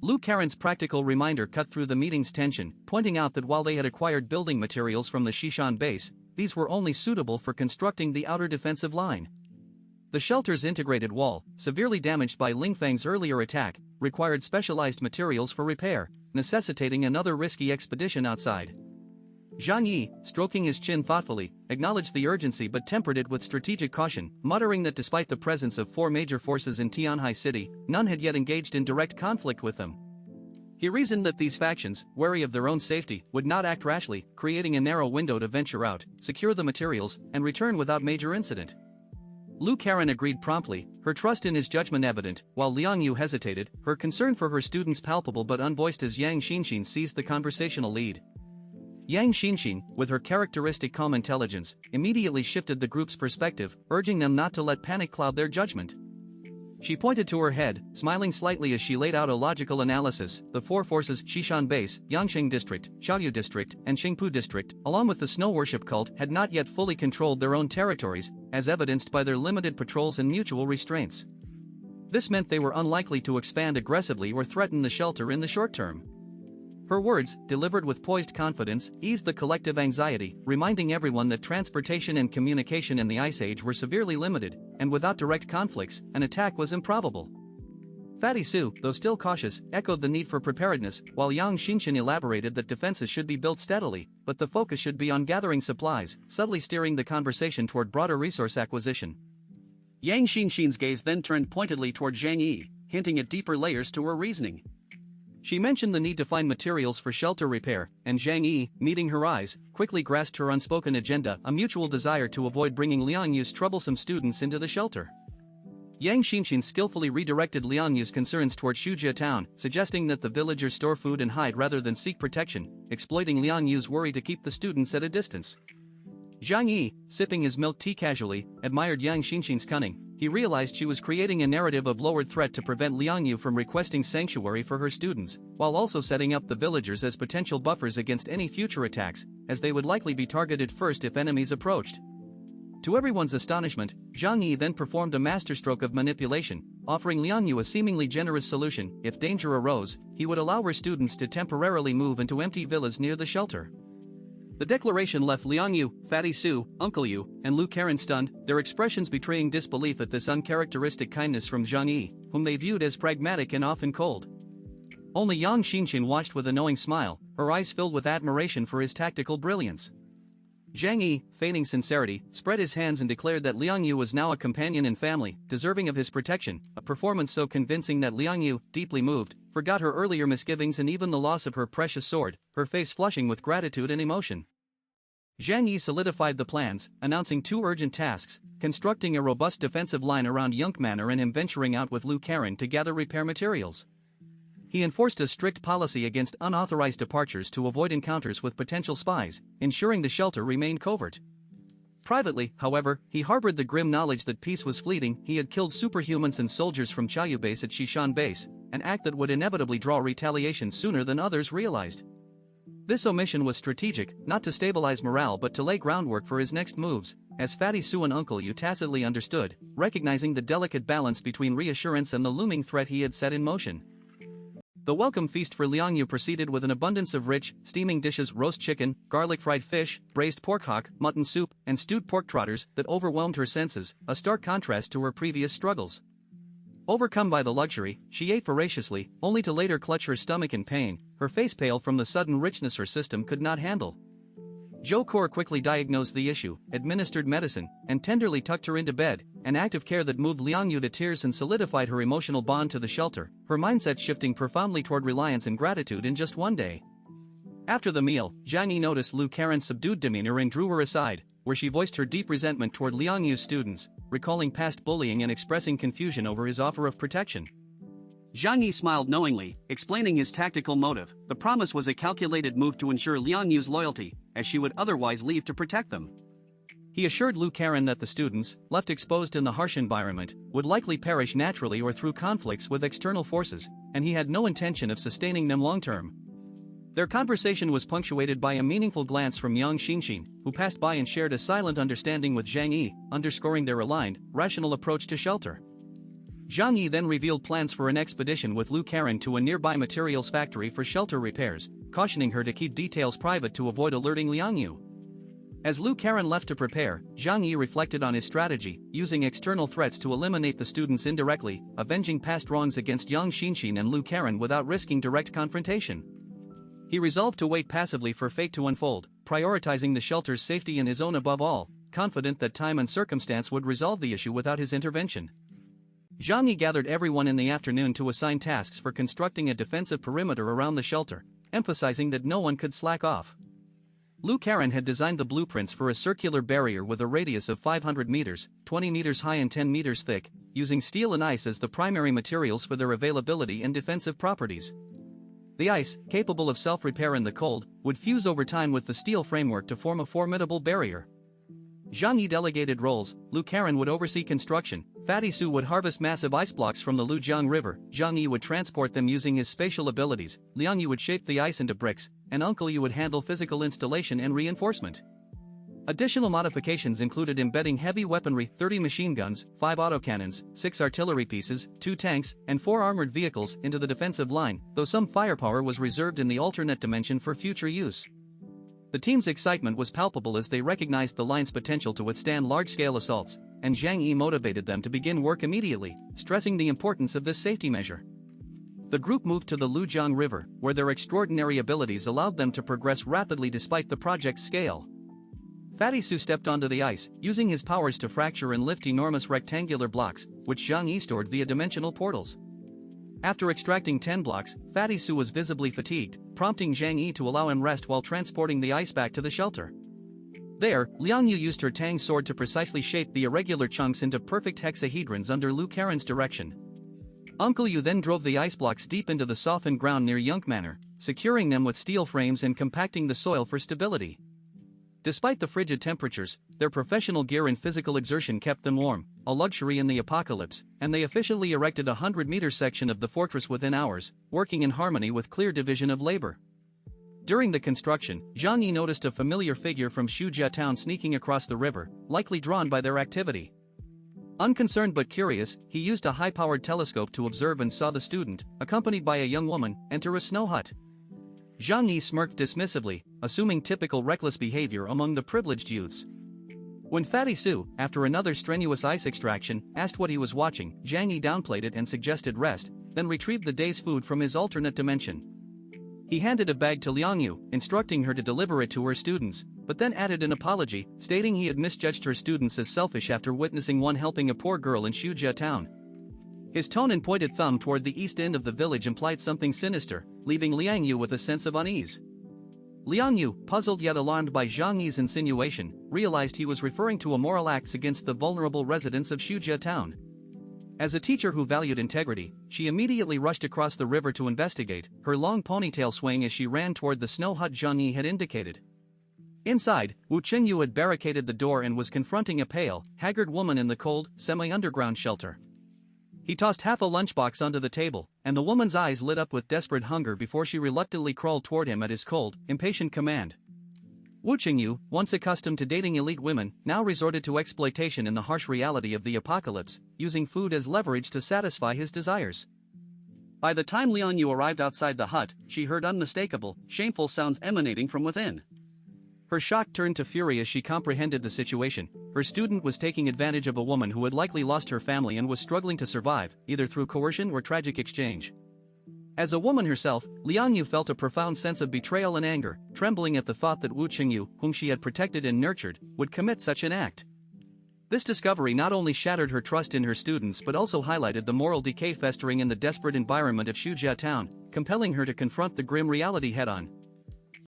Lu Karen's practical reminder cut through the meeting's tension, pointing out that while they had acquired building materials from the Shishan base, these were only suitable for constructing the outer defensive line. The shelter's integrated wall, severely damaged by Lingfang's earlier attack, required specialized materials for repair, necessitating another risky expedition outside. Zhang Yi, stroking his chin thoughtfully, acknowledged the urgency but tempered it with strategic caution, muttering that despite the presence of 4 major forces in Tianhai City, none had yet engaged in direct conflict with them. He reasoned that these factions, wary of their own safety, would not act rashly, creating a narrow window to venture out, secure the materials, and return without major incident. Lu Karen agreed promptly, her trust in his judgment evident, while Liang Yu hesitated, her concern for her students palpable but unvoiced as Yang Xinxin seized the conversational lead. Yang Xinxin, with her characteristic calm intelligence, immediately shifted the group's perspective, urging them not to let panic cloud their judgment. She pointed to her head, smiling slightly as she laid out a logical analysis. The 4 forces Shishan Base, Yangsheng District, Xiaoyu District, and Xingpu District, along with the snow worship cult, had not yet fully controlled their own territories, as evidenced by their limited patrols and mutual restraints. This meant they were unlikely to expand aggressively or threaten the shelter in the short term. Her words, delivered with poised confidence, eased the collective anxiety, reminding everyone that transportation and communication in the Ice Age were severely limited, and without direct conflicts, an attack was improbable. Fatty Su, though still cautious, echoed the need for preparedness, while Yang Xinxin elaborated that defenses should be built steadily, but the focus should be on gathering supplies, subtly steering the conversation toward broader resource acquisition. Yang Xinxin's gaze then turned pointedly toward Zhang Yi, hinting at deeper layers to her reasoning. She mentioned the need to find materials for shelter repair, and Zhang Yi, meeting her eyes, quickly grasped her unspoken agenda, a mutual desire to avoid bringing Liang Yu's troublesome students into the shelter. Yang Xinxin skillfully redirected Liang Yu's concerns toward Shujia town, suggesting that the villagers store food and hide rather than seek protection, exploiting Liang Yu's worry to keep the students at a distance. Zhang Yi, sipping his milk tea casually, admired Yang Xinxin's cunning. He realized she was creating a narrative of lowered threat to prevent Liang Yu from requesting sanctuary for her students, while also setting up the villagers as potential buffers against any future attacks, as they would likely be targeted first if enemies approached. To everyone's astonishment, Zhang Yi then performed a masterstroke of manipulation, offering Liang Yu a seemingly generous solution. If danger arose, he would allow her students to temporarily move into empty villas near the shelter. The declaration left Liang Yu, Fatty Su, Uncle Yu, and Lu Karen stunned, their expressions betraying disbelief at this uncharacteristic kindness from Zhang Yi, whom they viewed as pragmatic and often cold. Only Yang Xinxin watched with a knowing smile, her eyes filled with admiration for his tactical brilliance. Zhang Yi, feigning sincerity, spread his hands and declared that Liang Yu was now a companion and family, deserving of his protection, a performance so convincing that Liang Yu, deeply moved, forgot her earlier misgivings and even the loss of her precious sword, her face flushing with gratitude and emotion. Zhang Yi solidified the plans, announcing 2 urgent tasks: constructing a robust defensive line around Yunk Manor and him venturing out with Lu Karen to gather repair materials. He enforced a strict policy against unauthorized departures to avoid encounters with potential spies, ensuring the shelter remained covert. Privately, however, he harbored the grim knowledge that peace was fleeting. He had killed superhumans and soldiers from Xiaoyu base at Shishan base, an act that would inevitably draw retaliation sooner than others realized. This omission was strategic, not to stabilize morale but to lay groundwork for his next moves, as Fatty Su and Uncle Yu tacitly understood, recognizing the delicate balance between reassurance and the looming threat he had set in motion. The welcome feast for Liang Yu proceeded with an abundance of rich, steaming dishes: roast chicken, garlic fried fish, braised pork hock, mutton soup, and stewed pork trotters that overwhelmed her senses, a stark contrast to her previous struggles. Overcome by the luxury, she ate voraciously, only to later clutch her stomach in pain, her face pale from the sudden richness her system could not handle. Zhou Kor quickly diagnosed the issue, administered medicine, and tenderly tucked her into bed, an act of care that moved Liang Yu to tears and solidified her emotional bond to the shelter, her mindset shifting profoundly toward reliance and gratitude in just one day. After the meal, Zhang Yi noticed Lu Karen's subdued demeanor and drew her aside, where she voiced her deep resentment toward Liang Yu's students, recalling past bullying and expressing confusion over his offer of protection. Zhang Yi smiled knowingly, explaining his tactical motive. The promise was a calculated move to ensure Liang Yu's loyalty, as she would otherwise leave to protect them. He assured Lu Karen that the students, left exposed in the harsh environment, would likely perish naturally or through conflicts with external forces, and he had no intention of sustaining them long-term. Their conversation was punctuated by a meaningful glance from Yang Xinxin, who passed by and shared a silent understanding with Zhang Yi, underscoring their aligned, rational approach to shelter. Zhang Yi then revealed plans for an expedition with Lu Karen to a nearby materials factory for shelter repairs, cautioning her to keep details private to avoid alerting Liang Yu. As Lu Karen left to prepare, Zhang Yi reflected on his strategy, using external threats to eliminate the students indirectly, avenging past wrongs against Yang Xinxin and Lu Karen without risking direct confrontation. He resolved to wait passively for fate to unfold, prioritizing the shelter's safety and his own above all, confident that time and circumstance would resolve the issue without his intervention. Zhang Yi gathered everyone in the afternoon to assign tasks for constructing a defensive perimeter around the shelter, emphasizing that no one could slack off. Lu Karen had designed the blueprints for a circular barrier with a radius of 500 meters, 20 meters high and 10 meters thick, using steel and ice as the primary materials for their availability and defensive properties. The ice, capable of self-repair in the cold, would fuse over time with the steel framework to form a formidable barrier. Zhang Yi delegated roles. Lu Karen would oversee construction, Fatty Su would harvest massive ice blocks from the Lujiang River, Zhang Yi would transport them using his spatial abilities, Liang Yu would shape the ice into bricks, and Uncle Yu would handle physical installation and reinforcement. Additional modifications included embedding heavy weaponry, 30 machine guns, 5 autocannons, 6 artillery pieces, 2 tanks, and 4 armored vehicles into the defensive line, though some firepower was reserved in the alternate dimension for future use. The team's excitement was palpable as they recognized the line's potential to withstand large-scale assaults, and Zhang Yi motivated them to begin work immediately, stressing the importance of this safety measure. The group moved to the Lujiang River, where their extraordinary abilities allowed them to progress rapidly despite the project's scale. Fatty Su stepped onto the ice, using his powers to fracture and lift enormous rectangular blocks, which Zhang Yi stored via dimensional portals. After extracting 10 blocks, Fatty Su was visibly fatigued, prompting Zhang Yi to allow him rest while transporting the ice back to the shelter. There, Liang Yu used her Tang sword to precisely shape the irregular chunks into perfect hexahedrons under Lu Karen's direction. Uncle Yu then drove the ice blocks deep into the softened ground near Yunk Manor, securing them with steel frames and compacting the soil for stability. Despite the frigid temperatures, their professional gear and physical exertion kept them warm, a luxury in the apocalypse, and they efficiently erected a 100-meter section of the fortress within hours, working in harmony with clear division of labor. During the construction, Zhang Yi noticed a familiar figure from Shujia town sneaking across the river, likely drawn by their activity. Unconcerned but curious, he used a high-powered telescope to observe and saw the student, accompanied by a young woman, enter a snow hut. Zhang Yi smirked dismissively, assuming typical reckless behavior among the privileged youths. When Fatty Su, after another strenuous ice extraction, asked what he was watching, Zhang Yi downplayed it and suggested rest, then retrieved the day's food from his alternate dimension. He handed a bag to Liang Yu, instructing her to deliver it to her students, but then added an apology, stating he had misjudged her students as selfish after witnessing one helping a poor girl in Shujia town. His tone and pointed thumb toward the east end of the village implied something sinister, leaving Liang Yu with a sense of unease. Liang Yu, puzzled yet alarmed by Zhang Yi's insinuation, realized he was referring to immoral acts against the vulnerable residents of Shujia town. As a teacher who valued integrity, she immediately rushed across the river to investigate, her long ponytail swaying as she ran toward the snow hut Zhang Yi had indicated. Inside, Wu Qingyu had barricaded the door and was confronting a pale, haggard woman in the cold, semi-underground shelter. He tossed half a lunchbox onto the table, and the woman's eyes lit up with desperate hunger before she reluctantly crawled toward him at his cold, impatient command. Wu Qingyu, once accustomed to dating elite women, now resorted to exploitation in the harsh reality of the apocalypse, using food as leverage to satisfy his desires. By the time Liang Yu arrived outside the hut, she heard unmistakable, shameful sounds emanating from within. Her shock turned to fury as she comprehended the situation. Her student was taking advantage of a woman who had likely lost her family and was struggling to survive, either through coercion or tragic exchange. As a woman herself, Liang Yu felt a profound sense of betrayal and anger, trembling at the thought that Wu Qingyu, whom she had protected and nurtured, would commit such an act. This discovery not only shattered her trust in her students but also highlighted the moral decay festering in the desperate environment of Shujia town, compelling her to confront the grim reality head-on.